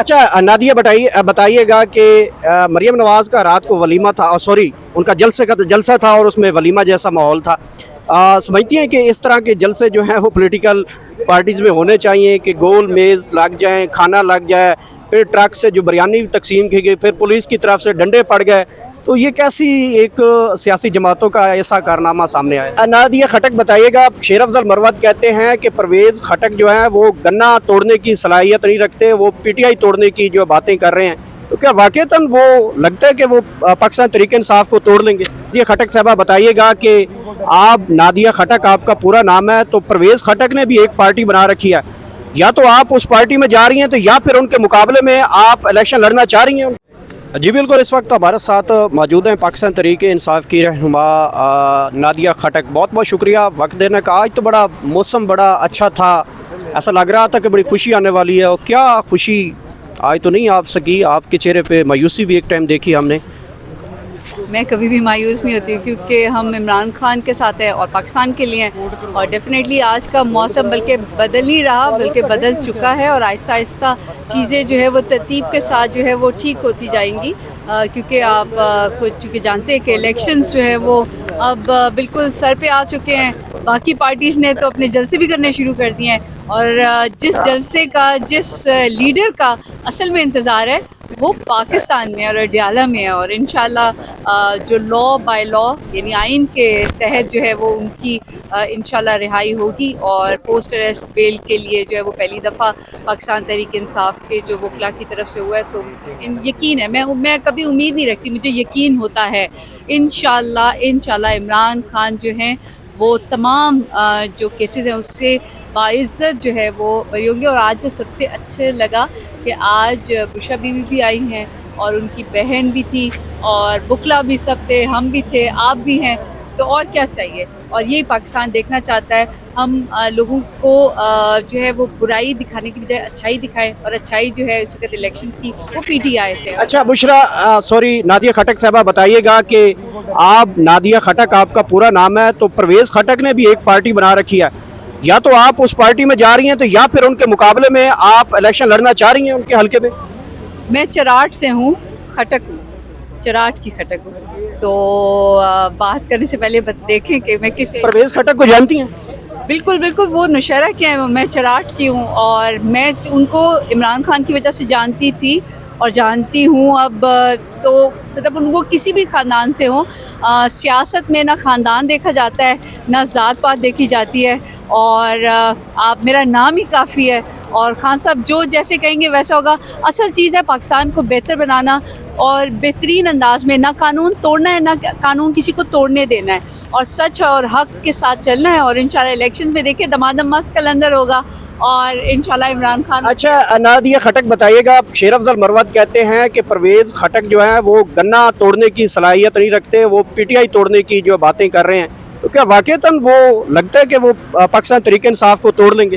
अच्छा नादिया बताइएगा कि मरियम नवाज़ का रात को वलीमा था, सॉरी उनका जलसा था और उसमें वलीमा जैसा माहौल था। समझती हैं कि इस तरह के जलसे जो हैं वो पॉलिटिकल पार्टीज़ में होने चाहिए कि गोल मेज़ लग जाएं, खाना लग जाए, फिर ट्रक से जो बिरयानी तकसीम की गई, फिर पुलिस की तरफ से डंडे पड़ गए। तो ये कैसी एक सियासी जमातों का ऐसा कारनामा सामने आया। नादिया खटक बताइएगा, शेर अफजल मरवत कहते हैं कि परवेज़ खटक जो है वो गन्ना तोड़ने की सलाहियत नहीं रखते, वो पीटीआई तोड़ने की जो बातें कर रहे हैं। तो क्या वाकईतन वो लगता है कि वो पाकिस्तान तहरीक इंसाफ को तोड़ लेंगे? ये खटक साहबा बताइएगा कि आप नादिया खटक आपका पूरा नाम है, तो परवेज़ खटक ने भी एक पार्टी बना रखी है, या तो आप उस पार्टी में जा रही हैं तो या फिर उनके मुकाबले में आप इलेक्शन लड़ना चाह रही हैं? जी बिल्कुल, इस वक्त हमारे साथ मौजूद हैं पाकिस्तान तहरीक इंसाफ की रहनुमा नादिया खटक। बहुत बहुत शुक्रिया वक्त देने का। आज तो बड़ा मौसम बड़ा अच्छा था, ऐसा लग रहा था कि बड़ी खुशी आने वाली है, और क्या खुशी आज तो नहीं आ सकी। आपके चेहरे पे मायूसी भी एक टाइम देखी हमने। मैं कभी भी मायूस नहीं होती क्योंकि हम इमरान खान के साथ हैं और पाकिस्तान के लिए हैं, और डेफिनेटली आज का मौसम बल्कि बदल नहीं रहा बल्कि बदल चुका है, और आहिस्ता आहिस्ता चीज़ें जो है वो तरतीब के साथ जो है वो ठीक होती जाएंगी, क्योंकि आप कुछ चूँकि जानते हैं कि इलेक्शंस जो है वो अब बिल्कुल सर पे आ चुके हैं। बाकी पार्टीज़ ने तो अपने जलसे भी करने शुरू कर दिए हैं, और जिस जलसे का जिस लीडर का असल में इंतज़ार है वो पाकिस्तान में और अडियाला में है, और इंशाल्लाह जो लॉ बाय लॉ यानी आइन के तहत जो है वो उनकी इंशाल्लाह रिहाई होगी, और पोस्ट अरेस्ट बेल के लिए जो है वो पहली दफ़ा पाकिस्तान तहरीक इंसाफ के जो वकला की तरफ से हुआ है। तो यकीन है, मैं कभी उम्मीद नहीं रखती, मुझे यकीन होता है इंशाल्लाह इमरान खान जो हैं वो तमाम जो केसेस हैं उससे बाइज़्ज़त जो है वो बरी होंगे। और आज जो सबसे अच्छे लगा कि आज बुशरा बीवी भी आई हैं और उनकी बहन भी थी, और बुकला भी सब थे, हम भी थे, आप भी हैं, तो और क्या चाहिए। और यही पाकिस्तान देखना चाहता है, हम लोगों को जो है वो बुराई दिखाने की बजाय अच्छाई दिखाएं, और अच्छाई जो है इस वक्त इलेक्शंस की वो पीटीआई से। अच्छा बुशरा, सॉरी नादिया खटक साहबा बताइएगा कि आप नादिया खटक आपका पूरा नाम है, तो परवेज़ खटक ने भी एक पार्टी बना रखी है, या तो आप उस पार्टी में जा रही हैं तो या फिर उनके मुकाबले में आप इलेक्शन लड़ना चाह रही हैं उनके हल्के में? मैं चराट से हूँ, खटक हूँ, चराट की खटक हूँ। तो बात करने से पहले देखें कि मैं किसे। परवेज़ खटक को जानती हैं? बिल्कुल बिल्कुल, वो नौशहरा के हैं, मैं चराट की हूँ, और मैं उनको इमरान खान की वजह से जानती थी और जानती हूँ अब। तो मतलब उनको किसी भी ख़ानदान से हो, सियासत में ना ख़ानदान देखा जाता है ना ज़ात पात देखी जाती है, और आप मेरा नाम ही काफ़ी है, और खान साहब जो जैसे कहेंगे वैसा होगा। असल चीज़ है पाकिस्तान को बेहतर बनाना, और बेहतरीन अंदाज में, ना कानून तोड़ना है ना कानून किसी को तोड़ने देना है, और सच और हक के साथ चलना है। और इंशाल्लाह इलेक्शंस में देखिए दमादम मस्त कलंदर होगा, और इंशाल्लाह इमरान खान। अच्छा नादिया खटक बताइएगा, शेर अफजल मरवत कहते हैं कि परवेज़ खटक जो है वो गन्ना तोड़ने की सलाहियत नहीं रखते, वो पीटीआई तोड़ने की जो बातें कर रहे हैं। तो क्या वाकईतन वो लगता है कि वो पाकिस्तान तहरीक इंसाफ को तोड़ लेंगे?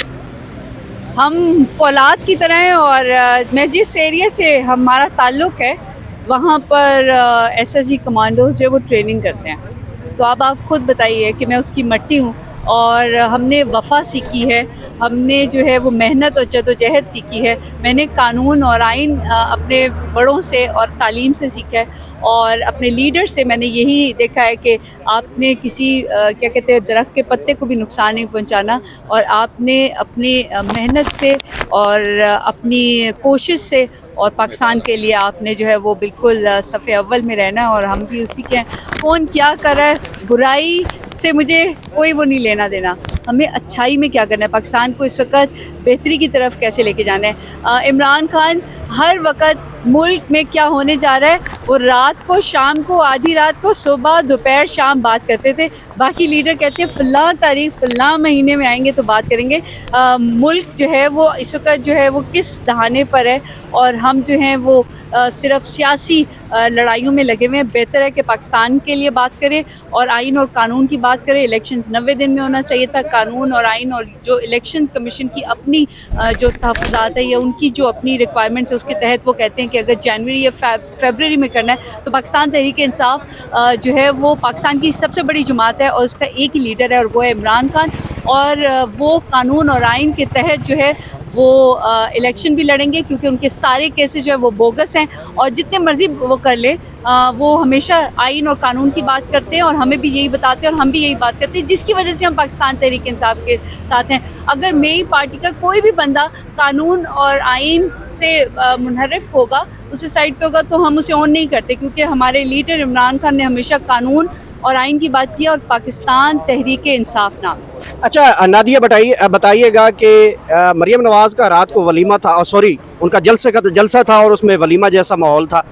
हम फौलाद की तरह हैं, और मैं जिस एरिया से हमारा ताल्लुक़ है वहाँ पर एसएसजी कमांडोज जो वो ट्रेनिंग करते हैं। तो अब आप ख़ुद बताइए कि मैं उसकी मट्टी हूँ, और हमने वफ़ा सीखी है, हमने जो है वो मेहनत और जद्दोजहद सीखी है। मैंने कानून और आइन अपने बड़ों से और तालीम से सीखा है, और अपने लीडर से मैंने यही देखा है कि आपने किसी क्या कहते हैं दरख्त के पत्ते को भी नुकसान नहीं पहुंचाना, और आपने अपनी मेहनत से और अपनी कोशिश से और पाकिस्तान के लिए आपने जो है वो बिल्कुल सफ़े अव्वल में रहना है, और हम भी उसी के हैं। कौन क्या कर रहा है बुराई से मुझे कोई वो नहीं लेना देना, हमें अच्छाई में क्या करना है, पाकिस्तान को इस वक्त बेहतरी की तरफ कैसे लेके जाना है। इमरान खान हर वक्त मुल्क में क्या होने जा रहा है वो रात को, शाम को, आधी रात को, सुबह दोपहर शाम बात करते थे। बाकी लीडर कहते हैं फ़लाँ तारीख फ़लाँ महीने में आएंगे तो बात करेंगे। मुल्क जो है वो इस वक्त जो है वो किस दहाने पर है, और हम जो हैं वो सिर्फ सियासी लड़ाइयों में लगे हुए हैं। बेहतर है कि पाकिस्तान के लिए बात करें और आइन और कानून की बात करें। इलेक्शंस 90 दिन में होना चाहिए था। कानून और आइन और जो इलेक्शन कमीशन की अपनी जो तहफ़्फ़ुज़ात है या उनकी जो अपनी रिक्वायरमेंट्स है उसके तहत वो कहते हैं कि अगर जनवरी या फरवरी में करना है तो पाकिस्तान तहरीक इंसाफ जो है वो पाकिस्तान की सबसे बड़ी जमात है, और उसका एक ही लीडर है और वो है इमरान खान। और वो कानून और आइन के तहत जो है वो इलेक्शन भी लड़ेंगे, क्योंकि उनके सारे केसेस जो है वो बोगस हैं। और जितने मर्जी वो कर ले, वो हमेशा आइन और कानून की बात करते हैं, और हमें भी यही बताते हैं और हम भी यही बात करते हैं, जिसकी वजह से हम पाकिस्तान तहरीक इंसाफ के साथ हैं। अगर मेरी पार्टी का कोई भी बंदा कानून और आइन से मुनहरिफ होगा, उससे साइड पे होगा, तो हम उसे ऑन नहीं करते, क्योंकि हमारे लीडर इमरान खान ने हमेशा कानून और आइन की बात की और पाकिस्तान तहरीक इंसाफ नाम। अच्छा नादिया, बताइएगा कि मरियम नवाज़ का रात को वलीमा था, सॉरी उनका जलसा था और उसमें वलीमा जैसा माहौल था।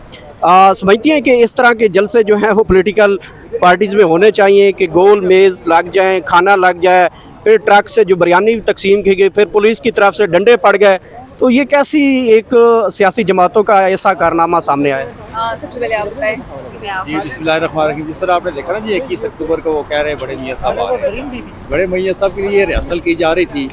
समझती हैं कि इस तरह के जलसे जो हैं वो पॉलिटिकल पार्टीज़ में होने चाहिए कि गोल मेज़ लग जाएं, खाना लग जाए, फिर ट्रक से जो बिरयानी तकसीम की गई, फिर पुलिस की तरफ से डंडे पड़ गए, तो ये कैसी एक सियासी जमातों का ऐसा कारनामा सामने आया? सबसे पहले आप बताएं। जी बिस्मिल्लाहिर्रहमानिर्रहीम। जिस तरह आपने देखा ना जी 21 अक्टूबर को वो कह रहे हैं बड़े मियाँ साहब आ रहे हैं, बड़े मियाँ साहब के लिए रिहर्सल की जा रही थी,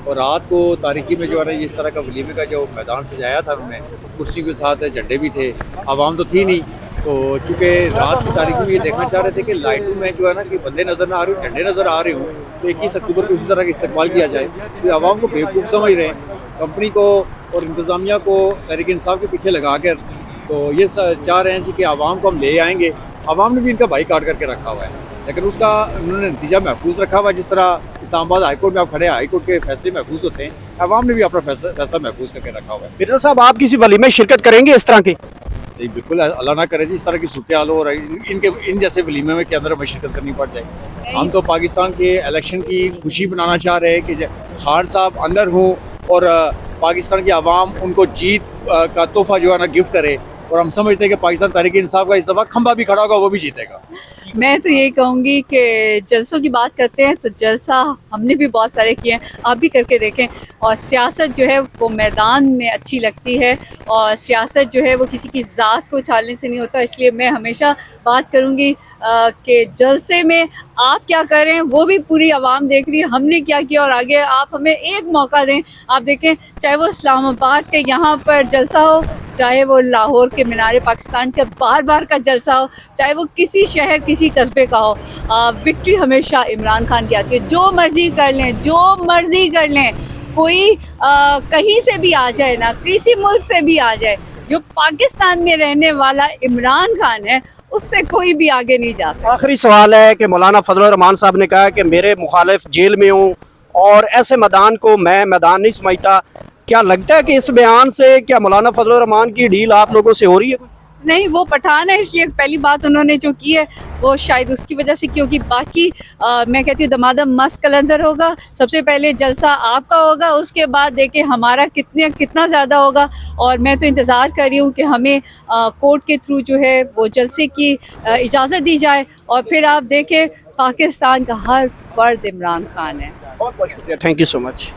और रात को तारीकी में जो है ना इस तरह का वलीमे का जो मैदान सजाया था उन्होंने, कुर्सी के साथ झंडे भी थे, आवाम तो थी नहीं, तो चूँकि रात की तारीख में ये देखना चाह रहे थे कि लाइटों में जो है ना कि बंदे नज़र ना आ रहे हो, झंडे नज़र आ रहे हों, तो 21 अक्टूबर को इसी तरह का इस्तेमाल किया जाए। तो आवाम को बेवकूफ़ समझ रहे हैं, कंपनी को और इंतज़ामिया को तहरीक इंसाफ के पीछे लगा कर, तो ये चाह रहे हैं जी कि आवाम को हम ले आएंगे। आवाम ने भी इनका भाई काट करके रखा हुआ है, लेकिन उसका उन्होंने नतीजा महफूज रखा हुआ है। जिस तरह इस्लामाबाद हाईकोर्ट में आप खड़े हैं, हाईकोर्ट के फैसले महफूज होते हैं, आवाम ने भी अपना फैसला महफूज करके रखा हुआ है। मिर्जा साहब, आप किसी वलीमे में शिरकत करेंगे इस तरह के? जी बिल्कुल, अल्लाह ना करे जी इस तरह की सूरत हाल हो और इन जैसे वलीमे में के अंदर हमें शिरकत करनी पड़ जाए। हम तो पाकिस्तान के इलेक्शन की खुशी बनाना चाह रहे हैं कि खान साहब अंदर हों और पाकिस्तान की आवाम उनको जीत का तोहफा जो है ना गिफ्ट करे, और हम समझते हैं कि पाकिस्तान तहरीक इंसाफ का इस दफ़ा खंबा भी खड़ा होगा, वो भी जीतेगा। मैं तो यही कहूँगी कि जलसों की बात करते हैं तो जलसा हमने भी बहुत सारे किए हैं, आप भी करके देखें। और सियासत जो है वो मैदान में अच्छी लगती है, और सियासत जो है वो किसी की ज़ात को उछालने से नहीं होता। इसलिए मैं हमेशा बात करूँगी कि जलसे में आप क्या कर रहे हैं वो भी पूरी आवाम देख रही है, हमने क्या किया, और आगे आप हमें एक मौका दें। आप देखें, चाहे वो इस्लामाबाद के यहाँ पर जलसा हो, चाहे वो लाहौर के मीनार पाकिस्तान का बार का जलसा हो, चाहे वो किसी शहर किसी कस्बे का हो, विक्ट्री हमेशा इमरान खान की आती है। जो मर्ज़ी कर लें, जो मर्ज़ी कर लें, कोई कहीं से भी आ जाए ना, किसी मुल्क से भी आ जाए, जो पाकिस्तान में रहने वाला इमरान खान है उससे कोई भी आगे नहीं जा सकता। आखिरी सवाल है कि मौलाना फजलुर रहमान साहब ने कहा कि मेरे मुखालिफ जेल में हूँ और ऐसे मैदान को मैं मैदान नहीं समझता। क्या लगता है कि इस बयान से क्या मौलाना फजलुर रहमान की डील आप लोगों से हो रही है? नहीं, वो पठान है, इसलिए पहली बात उन्होंने जो की है वो शायद उसकी वजह से, क्योंकि बाकी मैं कहती हूँ दमादम मस्त कलंदर होगा। सबसे पहले जलसा आपका होगा, उसके बाद देखें हमारा कितना ज़्यादा होगा। और मैं तो इंतज़ार कर रही हूँ कि हमें कोर्ट के थ्रू जो है वो जलसे की इजाज़त दी जाए, और फिर आप देखें पाकिस्तान का हर फर्द इमरान खान है। बहुत बहुत शुक्रिया, थैंक यू सो मच।